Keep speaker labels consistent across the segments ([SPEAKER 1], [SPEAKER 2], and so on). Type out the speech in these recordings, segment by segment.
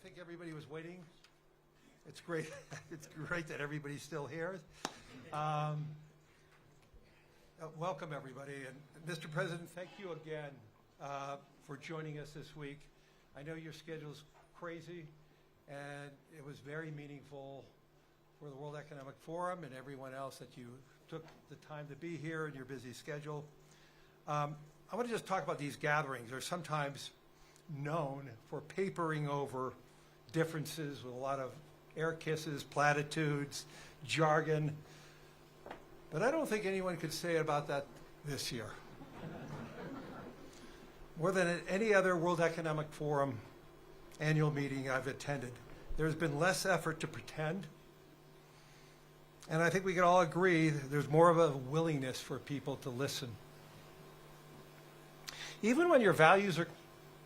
[SPEAKER 1] think everybody was waiting. It's great. It's great that everybody's still here. Welcome, everybody. And Mr. President, thank you again for joining us this week. I know your schedule's crazy, and it was very meaningful for the World Economic Forum and everyone else that you took the time to be here in your busy schedule. I want to just talk about these gatherings. They're sometimes known for papering over differences with a lot of air kisses, platitudes, jargon. But I don't think anyone could say about that this year. More than at any other World Economic Forum annual meeting I've attended, there's been less effort to pretend. And I think we can all agree that there's more of a willingness for people to listen. Even when your values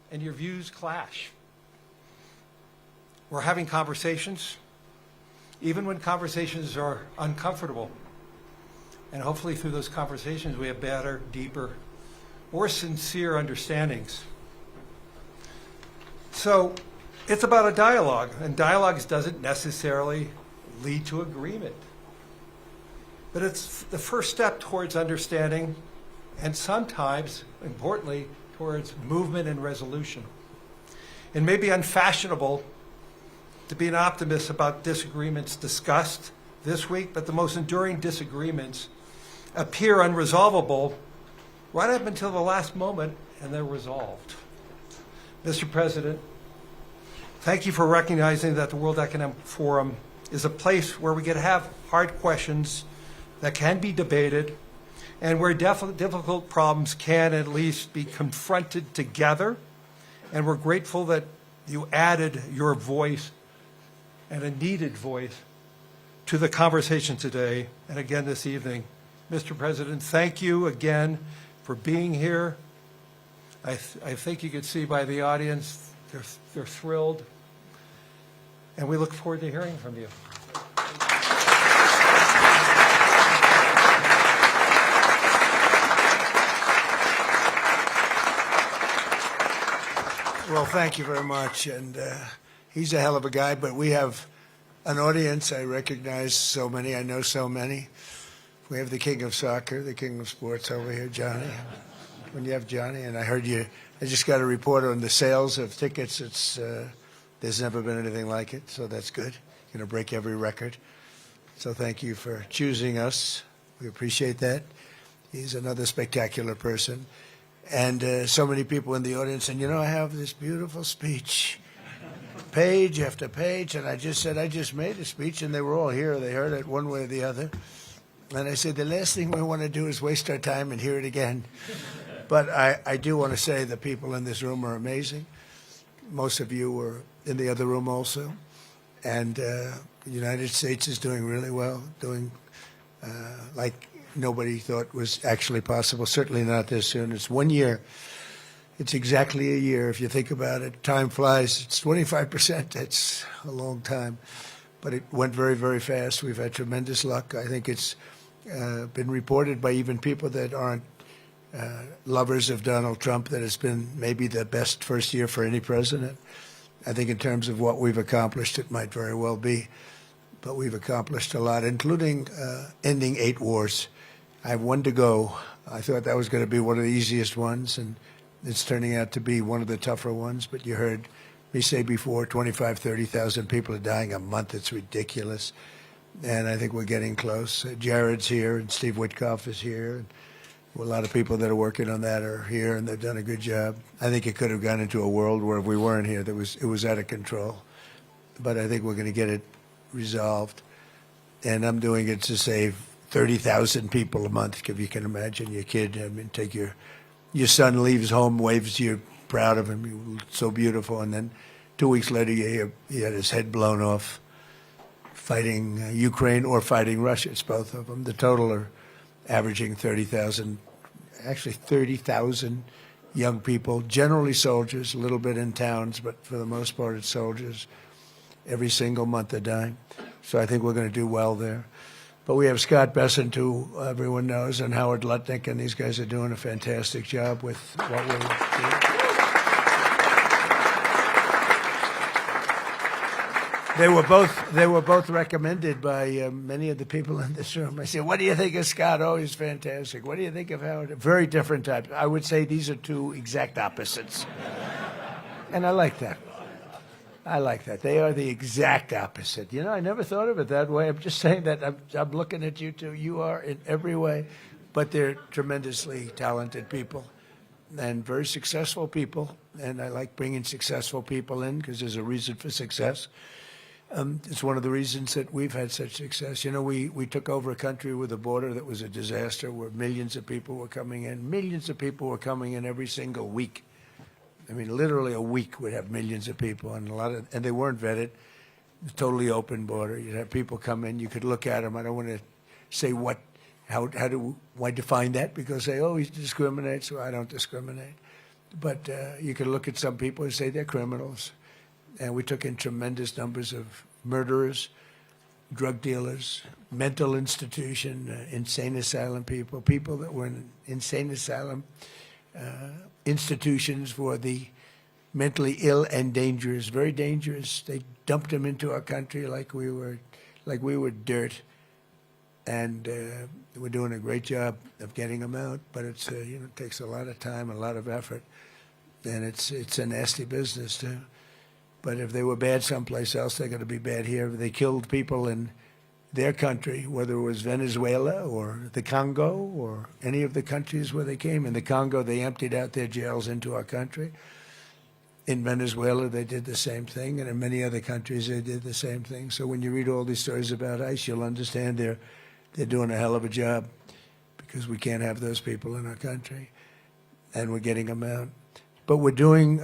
[SPEAKER 1] and your views clash. We're having conversations, even when conversations are uncomfortable. And hopefully through those conversations we have better, deeper, more sincere understandings. So it's about a dialogue, and dialogues doesn't necessarily lead to agreement. But it's the first step towards understanding, and sometimes, importantly, towards movement and resolution. It may be unfashionable to be an optimist about disagreements discussed this week, but the most enduring disagreements appear unresolvable right up until the last moment, and they're resolved. Mr. President, thank you for recognizing that the World Economic Forum is a place where we get to have hard questions that can be debated, and where difficult problems can at least be confronted together. And we're grateful that you added your voice, and a needed voice, to the conversation today and again this evening. Mr. President, thank you again for being here. I think you could see by the audience, they're thrilled. And we look forward to hearing from you.
[SPEAKER 2] Well, thank you very much. And he's a hell of a guy, but we have an audience. I recognize so many. I know so many. We have the king of soccer, the king of sports over here, Johnny. When you have Johnny, and I heard you, I just got a report on the sales of tickets. It's there's never been anything like it, so that's good. You're going to break every record. So thank you for choosing us. We appreciate that. He's another spectacular person. And so many people in the audience, and I have this beautiful speech, page after page, and I just said, I just made a speech, and they were all here. They heard it one way or the other. And I said, the last thing we want to do is waste our time and hear it again. But I do want to say the people in this room are amazing. Most of you were in the other room also. And the United States is doing really well, doing like nobody thought was actually possible, certainly not this soon. It's 1 year. It's exactly a year if you think about it. Time flies. It's 25%. That's a long time. But it went very, very fast. We've had tremendous luck. I think it's been reported by even people that aren't lovers of Donald Trump that it's been maybe the best first year for any president. I think in terms of what we've accomplished, it might very well be. But we've accomplished a lot, including ending 8 wars. I have 1 to go. I thought that was going to be one of the easiest ones, and it's turning out to be one of the tougher ones. But you heard me say before, 25,000, 30,000 people are dying a month. It's ridiculous. And I think we're getting close. Jared's here, and Steve Witkoff is here. And a lot of people that are working on that are here, and they've done a good job. I think it could have gone into a world where if we weren't here, it was out of control. But I think we're going to get it resolved. And I'm doing it to save 30,000 people a month, if you can imagine. Your kid, I mean, take your son leaves home, waves to you, proud of him, you look so beautiful, and then 2 weeks later you hear he had his head blown off fighting Ukraine or fighting Russia. It's both of them. The total are averaging 30,000, actually 30,000 young people, generally soldiers, a little bit in towns, but for the most part it's soldiers. Every single month they're dying. So I think we're going to do well there. But we have Scott Bessent, who everyone knows, and Howard Lutnick, and these guys are doing a fantastic job with what we're doing. They were both recommended by many of the people in this room. I said, "What do you think of Scott? Oh, he's fantastic. What do you think of Howard?" Very different types. I would say these are two exact opposites, and I like that. I like that. They are the exact opposite. You know, I never thought of it that way. I'm just saying that I'm looking at you two. You are in every way, but they're tremendously talented people and very successful people. And I like bringing successful people in because there's a reason for success. It's one of the reasons that we've had such success. You know, we took over a country with a border that was a disaster where millions of people were coming in. Millions of people were coming in every single week. I mean, literally a week would have millions of people, and and they weren't vetted. Totally open border. You'd have people come in. You could look at them. I don't want to say why define that, because they always discriminate. So I don't discriminate. But you could look at some people and say they're criminals. And we took in tremendous numbers of murderers, drug dealers, mental institution, insane asylum people, people that were in insane asylum institutions for the mentally ill and dangerous, very dangerous. They dumped them into our country like we were dirt, and we're doing a great job of getting them out. But it's it takes a lot of time, a lot of effort, and it's a nasty business too. But if they were bad someplace else, they're going to be bad here. If they killed people in their country, whether it was Venezuela or the Congo or any of the countries where they came. In the Congo, they emptied out their jails into our country. In Venezuela, they did the same thing. And in many other countries, they did the same thing. So when you read all these stories about ICE, you'll understand they're doing a hell of a job, because we can't have those people in our country. And we're getting them out. But we're doing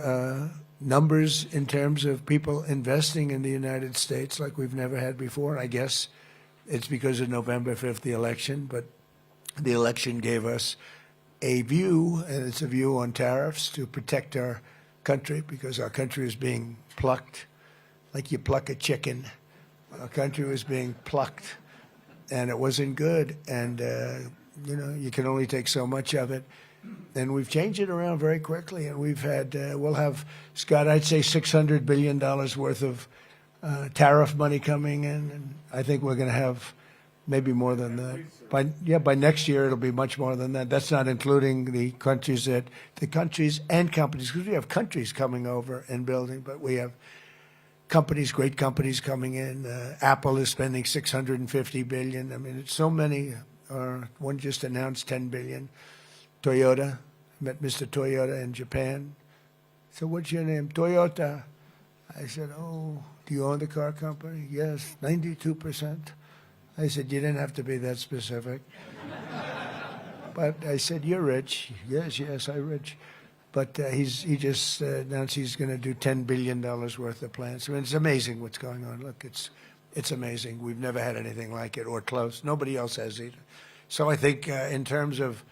[SPEAKER 2] numbers in terms of people investing in the United States like we've never had before. I guess it's because of November 5th, the election, but the election gave us a view, and it's a view on tariffs to protect our country, because our country is being plucked like you pluck a chicken. Our country was being plucked, and it wasn't good. And, you can only take so much of it. And we've changed it around very quickly, and we'll have, Scott, I'd say $600 billion worth of tariff money coming in, and I think we're going to have maybe more than that. By next year it'll be much more than that. That's not including the countries and companies, because we have countries coming over and building, but we have companies, great companies coming in. Apple is spending $650 billion. I mean, it's so many. One just announced $10 billion. Toyota, met Mr. Toyota in Japan. So what's your name? Toyota. I said, oh, do you own the car company? Yes, 92%. I said, you didn't have to be that specific. But I said, you're rich. Yes, I'm rich. But he just announced he's going to do $10 billion worth of plants. I mean, it's amazing what's going on. Look, it's amazing. We've never had anything like it or close. Nobody else has either. So I think in terms of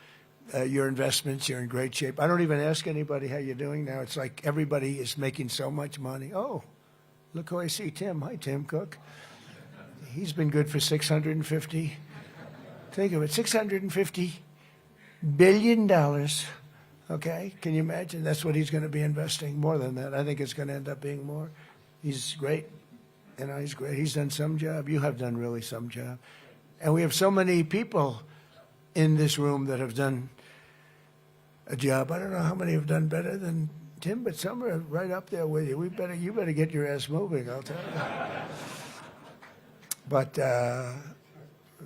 [SPEAKER 2] your investments, you're in great shape. I don't even ask anybody how you're doing now. It's like everybody is making so much money. Oh, look who I see, Tim. Hi, Tim Cook. He's been good for 650. Think of it, $650 billion. Okay, can you imagine? That's what he's going to be investing. More than that. I think it's going to end up being more. He's great. He's great. He's done some job. You have done really some job. And we have so many people in this room that have done a job. I don't know how many have done better than Tim, but some are right up there with you. You better get your ass moving, I'll tell you. But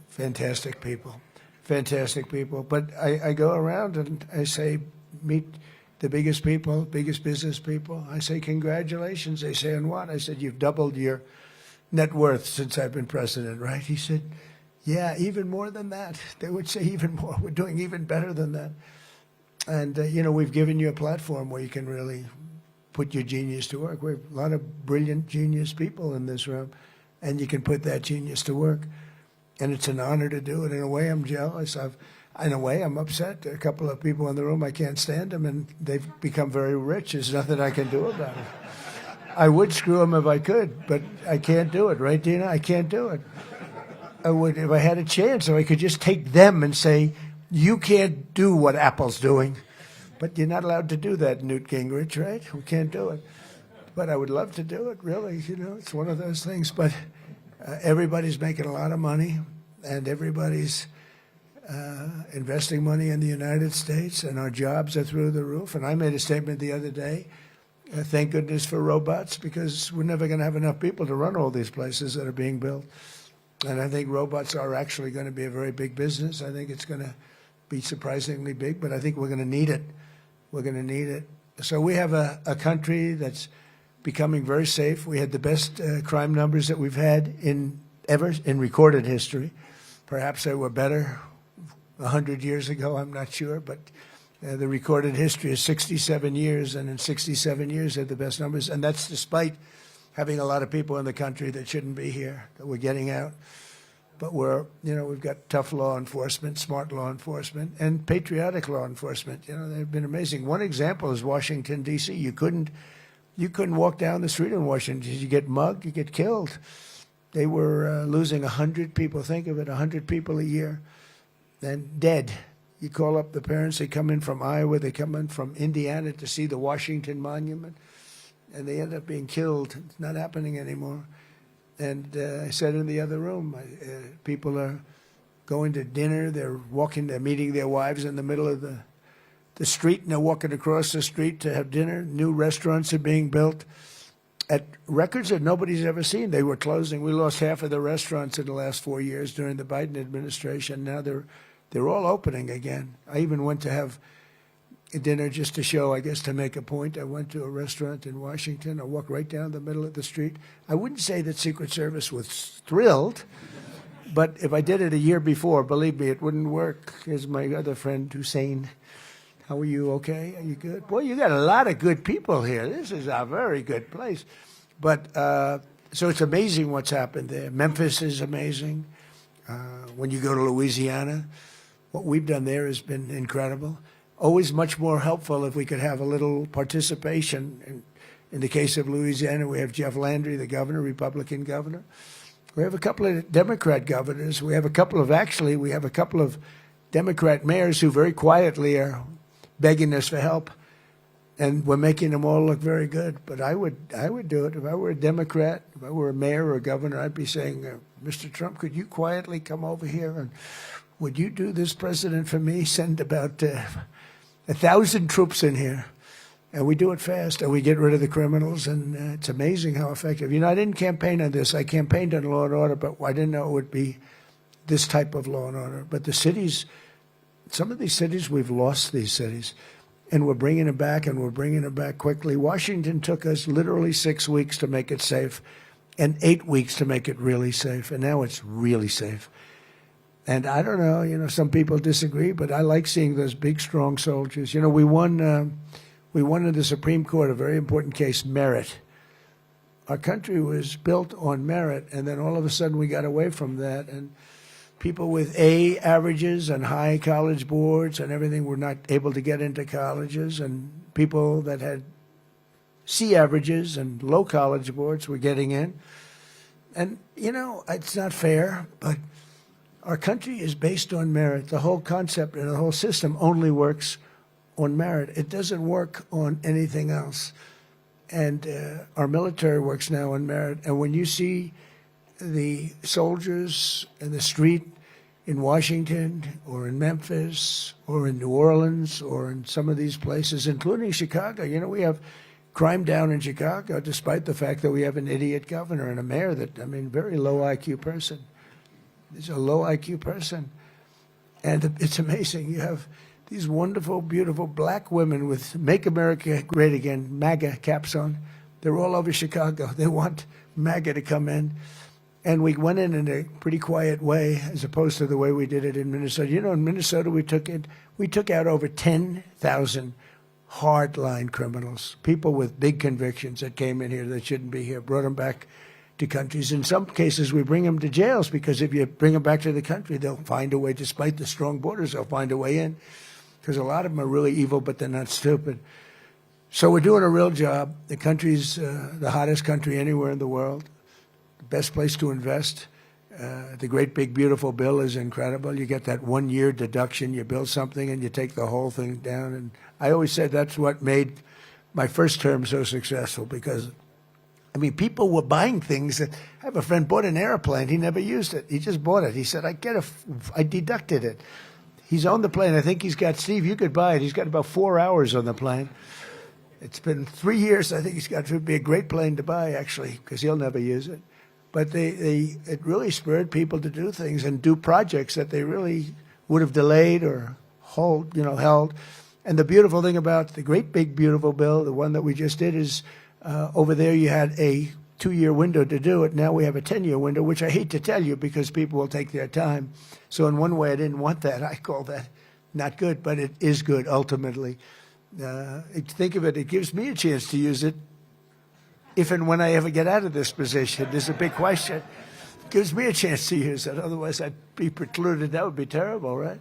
[SPEAKER 2] fantastic people. But I go around and I say, meet the biggest people, biggest business people. I say, congratulations. They say, on what? I said, you've doubled your net worth since I've been president, right? He said, yeah, even more than that. They would say even more. We're doing even better than that. And, we've given you a platform where you can really put your genius to work. We have a lot of brilliant genius people in this room, and you can put that genius to work. And it's an honor to do it. In a way, I'm jealous. In a way, I'm upset. A couple of people in the room, I can't stand them, and they've become very rich. There's nothing I can do about it. I would screw them if I could, but I can't do it. Right, Dina? I can't do it. I would, if I had a chance, or I could just take them and say, you can't do what Apple's doing. But you're not allowed to do that, Newt Gingrich, right? We can't do it. but I would love to do it, really. You know, it's one of those things. But everybody's making a lot of money, and everybody's investing money in the United States, and our jobs are through the roof. And I made a statement the other day, thank goodness for robots, because we're never going to have enough people to run all these places that are being built. And I think robots are actually going to be a very big business. I think it's going to be surprisingly big, but I think we're going to need it. We're going to need it. So we have a country that's becoming very safe. We had the best crime numbers that we've had ever in recorded history. Perhaps they were better 100 years ago, I'm not sure, but the recorded history is 67 years, and in 67 years they had the best numbers, and that's despite having a lot of people in the country that shouldn't be here, that we're getting out. But we've got tough law enforcement, smart law enforcement, and patriotic law enforcement. You know, they've been amazing. One example is Washington, D.C. You couldn't walk down the street in Washington. You get mugged, you get killed. They were losing 100 people. Think of it, 100 people a year, and dead. You call up the parents. They come in from Iowa. They come in from Indiana to see the Washington Monument, and they end up being killed. It's not happening anymore. And I said in the other room, people are going to dinner. They're meeting their wives in the middle of the street, and they're walking across the street to have dinner. New restaurants are being built at records that nobody's ever seen. They were closing. We lost half of the restaurants in the last 4 years during the Biden administration. Now they're all opening again. I even went to have a dinner just to show, I guess, to make a point. I went to a restaurant in Washington. I walked right down the middle of the street. I wouldn't say that Secret Service was thrilled, but if I did it a year before, believe me, it wouldn't work. Here's my other friend, Hussein. How are you? Okay? Are you good? Boy, you got a lot of good people here. This is a very good place. But so it's amazing what's happened there. Memphis is amazing. When you go to Louisiana, what we've done there has been incredible. Always much more helpful if we could have a little participation. In the case of Louisiana, we have Jeff Landry, the governor, Republican governor. We have a couple of Democrat governors. We have a couple of Democrat mayors who very quietly are begging us for help, and we're making them all look very good. But I would do it if I were a Democrat, if I were a mayor or a governor. I'd be saying, Mr. Trump, could you quietly come over here and would you do this, President, for me? Send about 1,000 troops in here, and we do it fast, and we get rid of the criminals, and it's amazing how effective. You know, I didn't campaign on this. I campaigned on law and order, but I didn't know it would be this type of law and order. But the cities, some of these cities, we've lost these cities, and we're bringing them back, and we're bringing them back quickly. Washington took us literally 6 weeks to make it safe and 8 weeks to make it really safe, and now it's really safe. And I don't know, you know, some people disagree, but I like seeing those big, strong soldiers. You know, we won in the Supreme Court a very important case, merit. Our country was built on merit, and then all of a sudden we got away from that. And people with A averages and high college boards and everything were not able to get into colleges, and people that had C averages and low college boards were getting in. And, you know, it's not fair, but our country is based on merit. The whole concept and the whole system only works on merit. It doesn't work on anything else. And our military works now on merit. And when you see the soldiers in the street in Washington or in Memphis or in New Orleans or in some of these places, including Chicago, you know, we have crime down in Chicago despite the fact that we have an idiot governor and a mayor very low IQ person. He's a low IQ person. And it's amazing. You have these wonderful, beautiful black women with Make America Great Again, MAGA caps on. They're all over Chicago. They want MAGA to come in. And we went in a pretty quiet way as opposed to the way we did it in Minnesota. You know, in Minnesota, we took out over 10,000 hardline criminals, people with big convictions that came in here that shouldn't be here, brought them back to countries. In some cases, we bring them to jails because if you bring them back to the country, they'll find a way, despite the strong borders, they'll find a way in because a lot of them are really evil, but they're not stupid. So we're doing a real job. The country's the hottest country anywhere in the world, the best place to invest. The great big beautiful bill is incredible. You get that 1 year deduction. You build something and you take the whole thing down. And I always said that's what made my first term so successful because I mean, people were buying things. I have a friend bought an airplane. He never used it. He just bought it. He said, I deducted it. He's on the plane. I think he's got, Steve, you could buy it. He's got about 4 hours on the plane. It's been 3 years. I think it would be a great plane to buy, actually, because he'll never use it. But it really spurred people to do things and do projects that they really would have delayed or held. And the beautiful thing about the great big beautiful bill, the one that we just did, is over there you had a 2-year window to do it. Now we have a 10-year window, which I hate to tell you because people will take their time. So in one way, I didn't want that. I call that not good, but it is good ultimately. Think of it, it gives me a chance to use it if and when I ever get out of this position. There's a big question. It gives me a chance to use it. Otherwise, I'd be precluded. That would be terrible, right?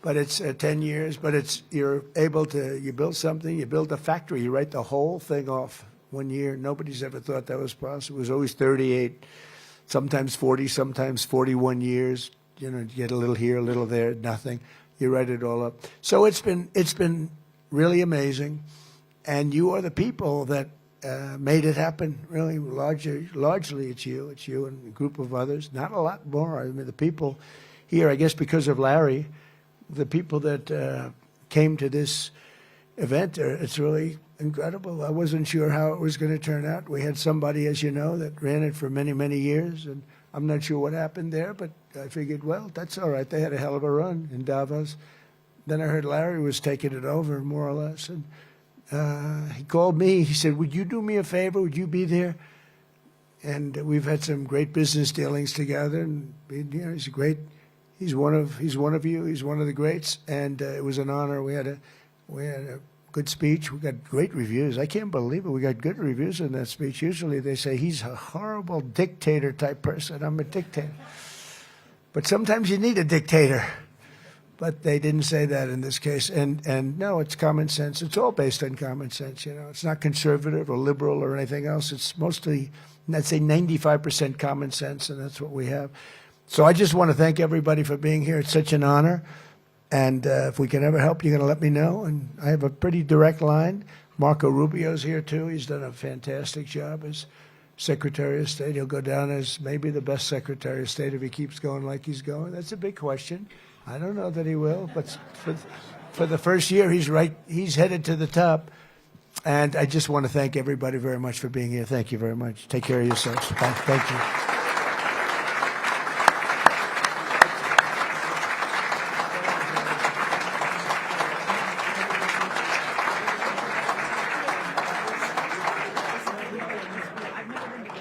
[SPEAKER 2] But it's 10 years. But you're able to, you build something, you build a factory, you write the whole thing off 1 year. Nobody's ever thought that was possible. It was always 38, sometimes 40, sometimes 41 years. You get a little here, a little there, nothing. You write it all up. So it's been really amazing. And you are the people that made it happen, really. Largely it's you and a group of others. Not a lot more. I mean, the people here, I guess because of Larry, the people that came to this event, it's really incredible. I wasn't sure how it was going to turn out. We had somebody, as you know, that ran it for many, many years, and I'm not sure what happened there, but I figured, well, that's all right. They had a hell of a run in Davos. Then I heard Larry was taking it over, more or less, and he called me. He said, would you do me a favor? Would you be there? And we've had some great business dealings together, and he's great. He's one of you. He's one of the greats, and it was an honor. We had a good speech. We got great reviews. I can't believe it. We got good reviews in that speech. Usually they say he's a horrible dictator type person. I'm a dictator, but sometimes you need a dictator. But they didn't say that in this case. And no, it's common sense. It's all based on common sense. It's not conservative or liberal or anything else. It's mostly, I'd say 95% common sense, and that's what we have. So I just want to thank everybody for being here. It's such an honor. And if we can ever help, you're going to let me know. And I have a pretty direct line. Marco Rubio's here, too. He's done a fantastic job as Secretary of State. He'll go down as maybe the best Secretary of State if he keeps going like he's going. That's a big question. I don't know that he will, but for the first year, he's headed to the top. And I just want to thank everybody very much for being here. Thank you very much. Take care of yourselves. Thank you.
[SPEAKER 3] I've never been to